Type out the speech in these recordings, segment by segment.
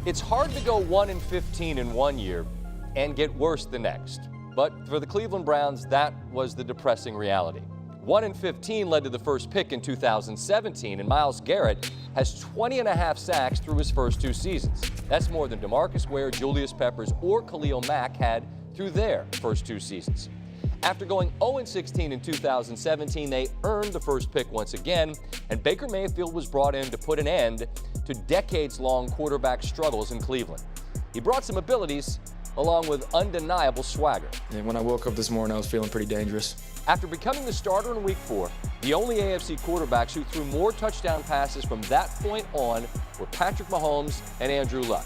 It's hard to go 1-15 in one year and get worse the next. But for the Cleveland Browns, that was the depressing reality. 1-15 led to the first pick in 2017, and Myles Garrett has 20.5 sacks through his first 2 seasons. That's more than DeMarcus Ware, Julius Peppers, or Khalil Mack had through their first 2 seasons. After going 0-16 in 2017, they earned the first pick once again, and Baker Mayfield was brought in to put an end to decades-long quarterback struggles in Cleveland. He brought some abilities along with undeniable swagger. And when I woke up this morning, I was feeling pretty dangerous. After becoming the starter in Week 4, the only AFC quarterbacks who threw more touchdown passes from that point on were Patrick Mahomes and Andrew Luck.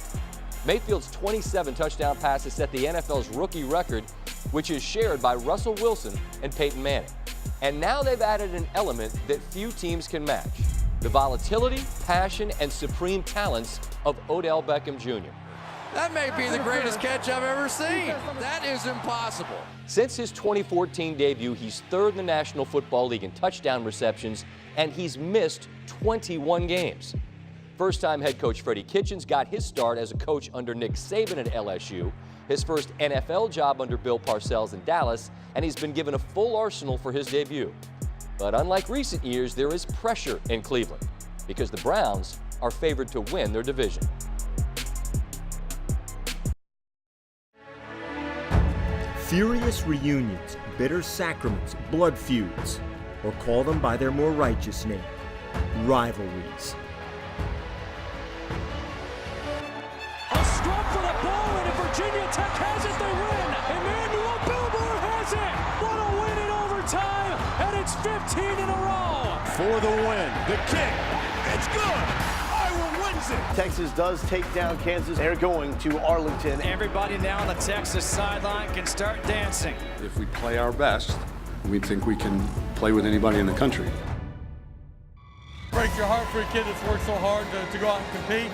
Mayfield's 27 touchdown passes set the NFL's rookie record, which is shared by Russell Wilson and Peyton Manning. And now they've added an element that few teams can match: the volatility, passion, and supreme talents of Odell Beckham Jr. That may be the greatest catch I've ever seen. That is impossible. Since his 2014 debut, he's 3rd in the National Football League in touchdown receptions, and he's missed 21 games. First-time head coach Freddie Kitchens got his start as a coach under Nick Saban at LSU, his first NFL job under Bill Parcells in Dallas, and he's been given a full arsenal for his debut. But unlike recent years, there is pressure in Cleveland because the Browns are favored to win their division. Furious reunions, bitter sacraments, blood feuds, or call them by their more righteous name, rivalries. A scrum for the ball, and if Virginia Tech has it, they win. Emmanuel Billboard has it. What a win in overtime, and it's 15 in a row. For the win, the kick, it's good. Iowa wins it. Texas does take down Kansas. They're going to Arlington. Everybody now on the Texas sideline can start dancing. If we play our best, we think we can play with anybody in the country. Breaks your heart for a kid that's worked so hard to go out and compete.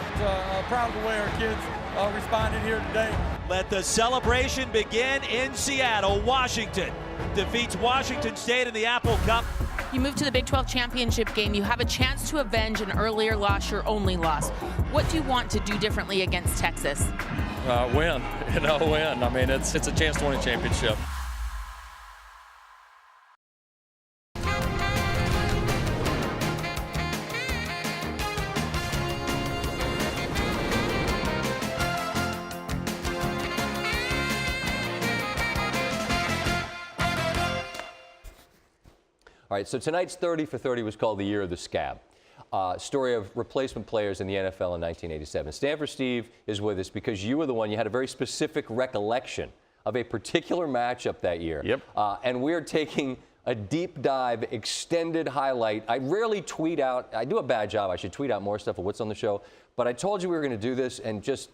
Proud of the way our kids responded here today. Let the celebration begin in Seattle. Washington defeats Washington State in the Apple Cup. You move to the Big 12 championship game. You have a chance to avenge an earlier loss, your only loss. What do you want to do differently against Texas? Win. Win. I mean, it's a chance to win a championship. All right, so tonight's 30 for 30 was called the Year of the Scab. Story of replacement players in the NFL in 1987. Stanford Steve is with us because you were the one, you had a very specific recollection of a particular matchup that year. Yep. And we're taking a deep dive, extended highlight. I rarely tweet out, I do a bad job, I should tweet out more stuff of what's on the show, but I told you we were going to do this, and just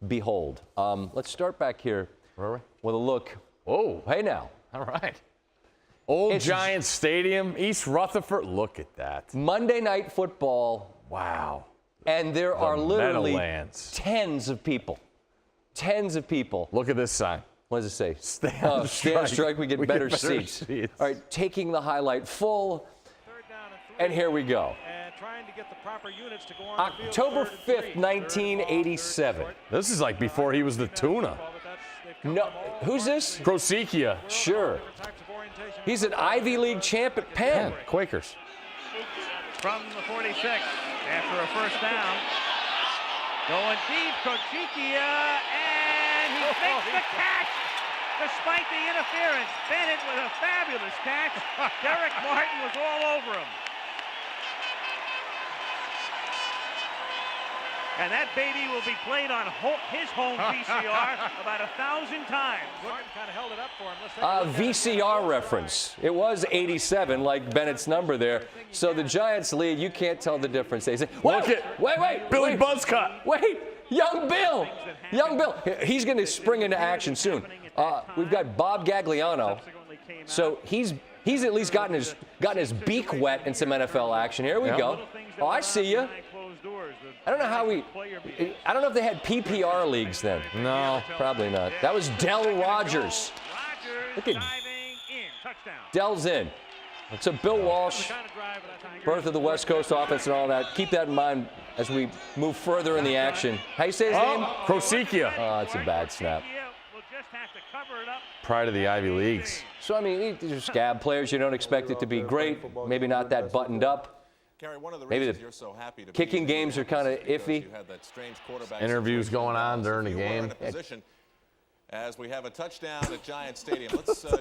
behold. Let's start back here with a look. Oh, hey now. All right. Old Giants Stadium, East Rutherford. Look at that. Monday Night Football. Wow. And there are literally Meadowlands. tens of people. Tens of people. Look at this sign. What does it say? Stay on strike. We get better seats. All right, taking the highlight full. And here we go. Trying to get the proper units to go on October 5th, 1987. This is like before he was the tuna. No, who's this? Prosekia. Sure. He's an Ivy League champ at Penn. Quakers. From the 46, after a first down. Going deep, Prosekia, and he makes the catch. Despite the interference, Bennett with a fabulous catch. Derek Martin was all over him. And that baby will be played on his home VCR about 1,000 times. Martin kind of held it up for him. VCR reference. It was 87, like Bennett's number there. So the Giants lead. You can't tell the difference. They say, wait, Billy Buzzcut. Wait, young Bill. Young Bill. He's going to spring into action soon. We've got Bob Gagliano. So he's at least gotten his beak wet in some NFL action. Here we go. Oh, I see you. I don't know if they had PPR leagues then. No, probably not. That was Del Rogers. Look at Dell's in. So Bill Walsh, birth of the West Coast offense and all that. Keep that in mind as we move further in the action. How you say his name? Krosikia. Oh, it's a bad snap. Pride of the Ivy Leagues. So, I mean, these are scab players. You don't expect it to be great. Maybe not that buttoned up. Maybe the kicking games are kind of iffy. Interviews going on during the game. As we have a touchdown at Giant Stadium.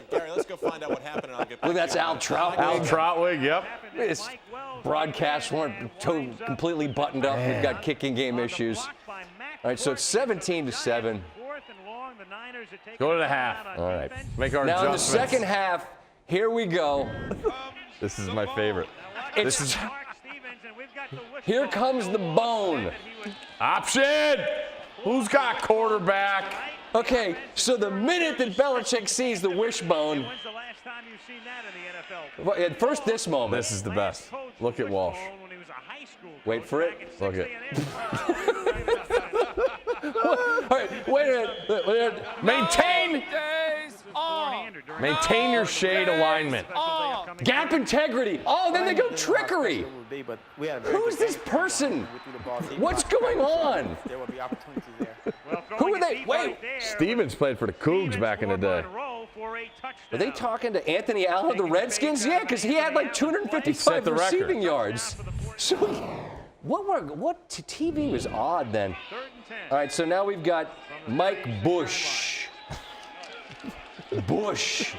Gary, let's go find out what happened, and I'll get back. Look, that's Al Troutwig. Al Troutwig, yep. This broadcast weren't completely buttoned up. We've got kicking game issues. All right, so it's 17-7. Go to the half. All right. Make our now adjustments. In the second half, here we go. This is my favorite. Here comes the bone. Option. Who's got quarterback? Okay, so the minute that Belichick sees the wishbone, at first this moment. This is the best. Look at Walsh. Wait for it. Look at. All right, wait a minute. Maintain your shade alignment. Gap integrity. Oh, then they go trickery. Who's this person? What's going on? Who are they? Wait. Stevens played for the Cougs back in the day. Are they talking to Anthony Allen of the Redskins? Yeah, because he had like 255 receiving yards. So, what TV was odd then? All right, so now we've got Mike Bush. Bush.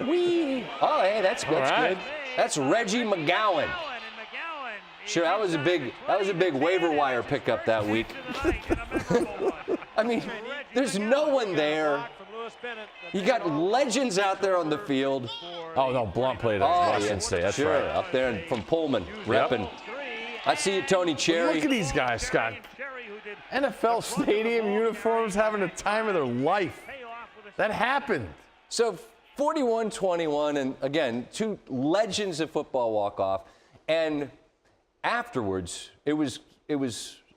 Oh, hey, that's good. That's Reggie McGowan. Sure, that was a big waiver wire pickup that week. I mean, there's no one there. You got legends out there on the field. Oh no, Blunt played at Washington State. That's sure, right. Up there from Pullman, repping. I see you, Tony Cherry. Look at these guys, Scott. NFL stadium uniforms having the time of their life. That happened. So 41-21, and again, two legends of football walk off. And afterwards, it was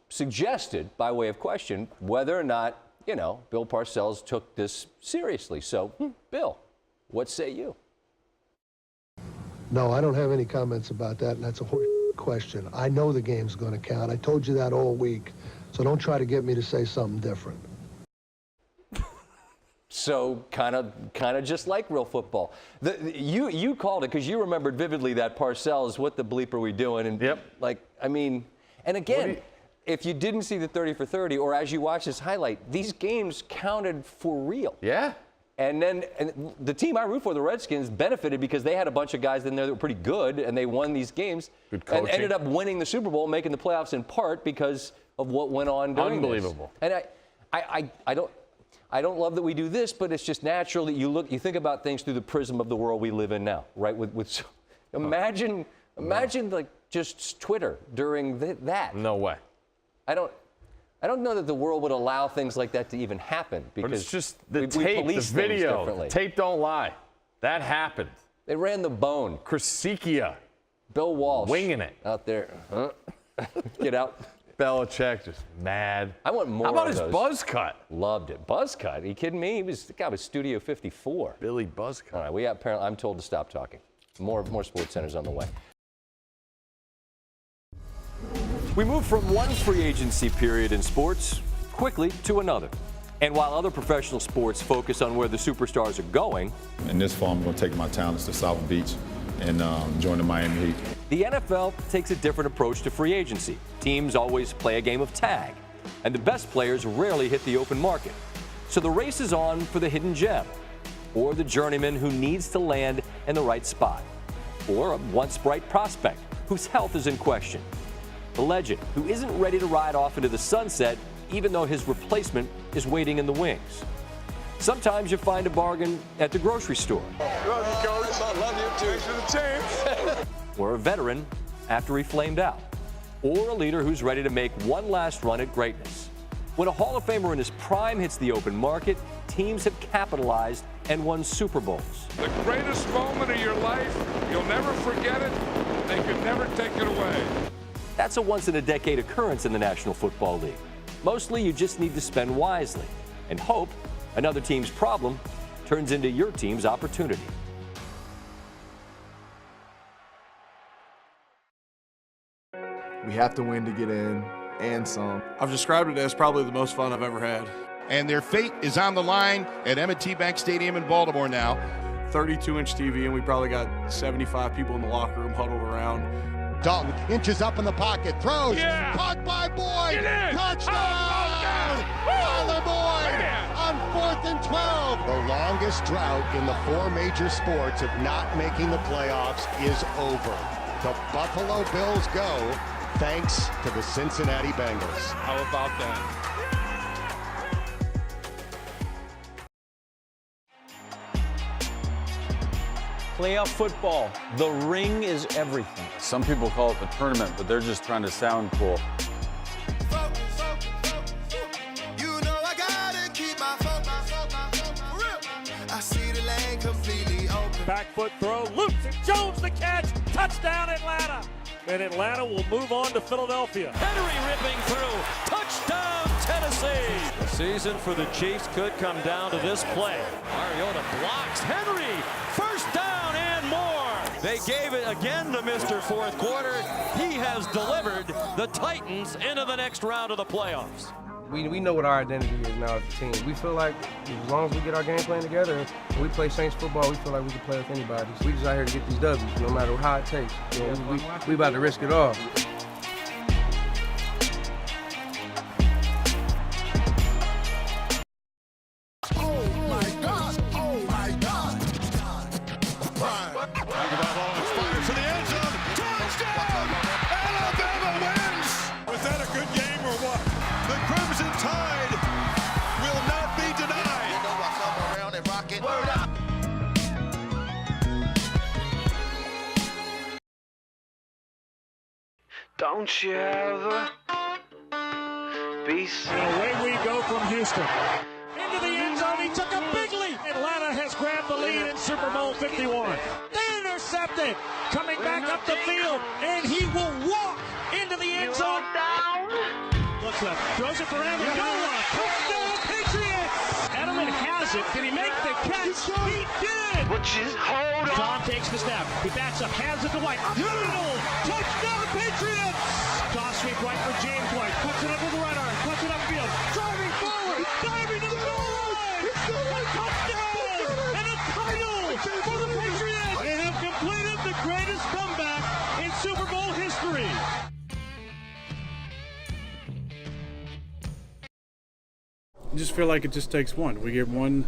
suggested by way of question whether or not, Bill Parcells took this seriously. So, Bill, what say you? No, I don't have any comments about that, and that's a horse question. I know the game's going to count. I told you that all week, so don't try to get me to say something different. So kind of just like real football. You called it because you remembered vividly that Parcells, what the bleep are we doing? And and again, if you didn't see the 30 for 30, or as you watch this highlight, these games counted for real. Yeah. And then the team I root for, the Redskins, benefited because they had a bunch of guys in there that were pretty good, and they won these games. Good coaching. And ended up winning the Super Bowl, making the playoffs in part because of what went on during Unbelievable. This. And I don't love that we do this, but it's just natural that you think about things through the prism of the world we live in now, right? Imagine like just Twitter during that. No way. I don't know that the world would allow things like that to even happen because but it's just the we tape, the police video. things The tape don't lie. That happened. They ran the bone. Krosikia. Bill Walsh. Winging it. Out there. Get out. Belichick just mad. I want more. How about of his those. buzz cut? Loved it. Buzz cut? Are you kidding me? The guy was Studio 54. Billy Buzz cut. All right, apparently I'm told to stop talking. More Sports Centers on the way. We move from one free agency period in sports quickly to another. And while other professional sports focus on where the superstars are going, in this fall, I'm going to take my talents to South Beach and join the Miami Heat. The NFL takes a different approach to free agency. Teams always play a game of tag, and the best players rarely hit the open market. So the race is on for the hidden gem, or the journeyman who needs to land in the right spot, or a once bright prospect whose health is in question. The legend who isn't ready to ride off into the sunset even though his replacement is waiting in the wings. Sometimes you find a bargain at the grocery store. Love you, Coach. I love you, too. Thanks for the chance. Or a veteran after he flamed out. Or a leader who's ready to make one last run at greatness. When a Hall of Famer in his prime hits the open market, teams have capitalized and won Super Bowls. The greatest moment of your life, you'll never forget it. They could never take it away. That's a once-in-a-decade occurrence in the National Football League. Mostly, you just need to spend wisely and hope another team's problem turns into your team's opportunity. We have to win to get in, and some. I've described it as probably the most fun I've ever had. And their fate is on the line at M&T Bank Stadium in Baltimore now. 32-inch TV, and we probably got 75 people in the locker room huddled around. Dalton inches up in the pocket, throws, caught by Boyd, touchdown! Tyler Boyd on 4th and 12. The longest drought in the 4 major sports of not making the playoffs is over. The Buffalo Bills go, thanks to the Cincinnati Bengals. How about that? Playoff football, the ring is everything. Some people call it the tournament, but they're just trying to sound cool. Back foot throw, loops and Jones the catch, touchdown Atlanta. And Atlanta will move on to Philadelphia. Henry ripping through, touchdown Tennessee. The season for the Chiefs could come down to this play. Mariota blocks Henry, first down and more. They gave it again to Mr. Fourth Quarter. He has delivered the Titans into the next round of the playoffs. We know what our identity is now as a team. We feel like as long as we get our game plan together and we play Saints football, we feel like we can play with anybody. So we just out here to get these W's, no matter how it takes. You know, we about to risk it all. Don't you ever be seen. Away we go from Houston. Into the end zone, he took a big leap. Atlanta has grabbed the lead in Super Bowl 51. They intercepted, coming back up the field, and he will walk into the end zone. Looks left, throws it for Amendola. Touchdown, Patriots! Edelman has it. Did he make the catch? He did! Hold on. John takes the snap. He backs up, hands it to White. Middle, touchdown, Patriots! Toss sweep right for James White. Cuts it up with the right arm. Cuts it upfield. Driving forward. Diving to the goal line. A touchdown! And a title for the Patriots! They have completed the greatest comeback in Super Bowl history. I just feel like it just takes one. We get one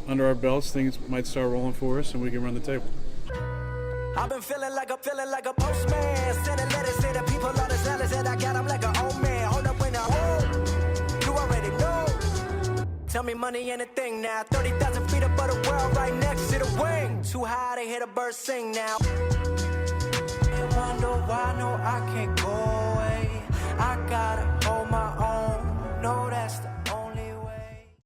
under our belts, things might start rolling for us, and we can run the table. I've been feeling like a postman. Sending letters to the people, all the sellers that I got. I'm like an old man. Hold up when I hold. You already know. Tell me money ain't a thing now. 30,000 feet above the world, right next to the wing. Too high to hear the birds sing now. And wonder why, no, I can't go away. I gotta